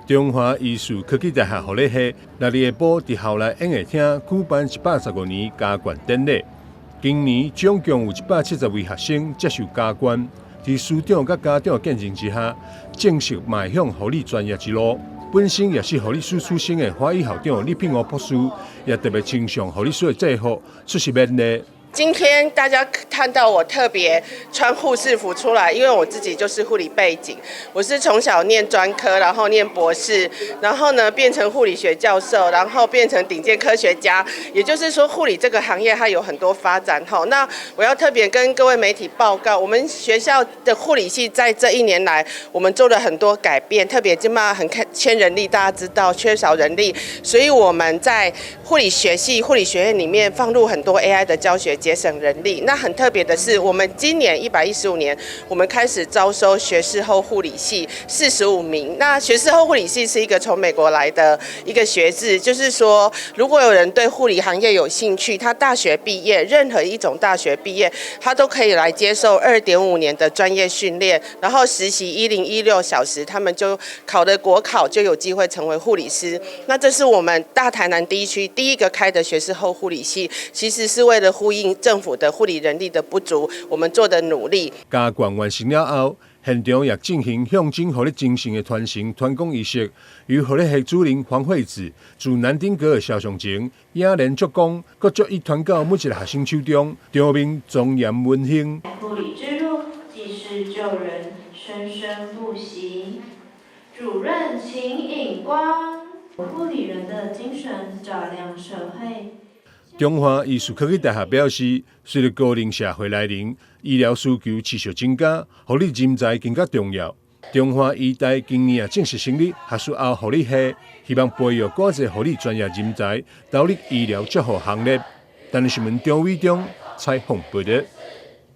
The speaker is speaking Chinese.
中華醫術科技大學護理系6日下晡在校內演藝廳舉辦115年加冠典禮。今年總共有170位學生接受加冠，在師長和家長見證之下，正式邁向護理專業之路。本身也是護理師出身的華醫校長李品湖博士，也特別稱頌護理師的制服出席勉勵。今天大家看到我特別穿護士服出來，因為我自己就是護理背景，我是從小念專科，然後念博士，然後呢變成護理學教授，然後變成頂尖科學家。也就是說，護理這個行業它有很多發展。那我要特別跟各位媒體報告，我們學校的護理系在這1年來，我們做了很多改變，特別今嘛很缺人力，大家知道缺少人力，所以我們在護理學系、護理學院裡面放入很多 AI 的教學，節省人力。那很特別的是，我們今年115年，我們開始招收學士後護理系45名。那學士後護理系是一個從美國來的一個學制，就是說，如果有人對護理行業有興趣，他大學畢業，任何一種大學畢業，他都可以來接受2.5年的專業訓練，然後實習1016小時，他們就考的國考，就有機會成為護理師。那這是我們大台南地區第一個開的學士後護理系，其實是為了呼應政府的護理人力的不足，我們做的努力。加冠完成了後，現場也進行象徵護理精神的傳承傳功儀式，由護理系主任黃惠子自南丁格爾肖像前雅連鞠躬，各祝伊傳到每一個學生手中，場面莊嚴溫馨。護理之路，濟世救人，生生不息。主任，請引光，護理人的精神照亮社會。中華醫術科技大學表示，隨着高齡社會來臨，醫療需求持續增加，護理人才更加重要。中華醫大今年也正式成立學士後護理系，希望培育更多護理專業人才，投入醫療照護行列。但是新聞張偉忠採訪報道。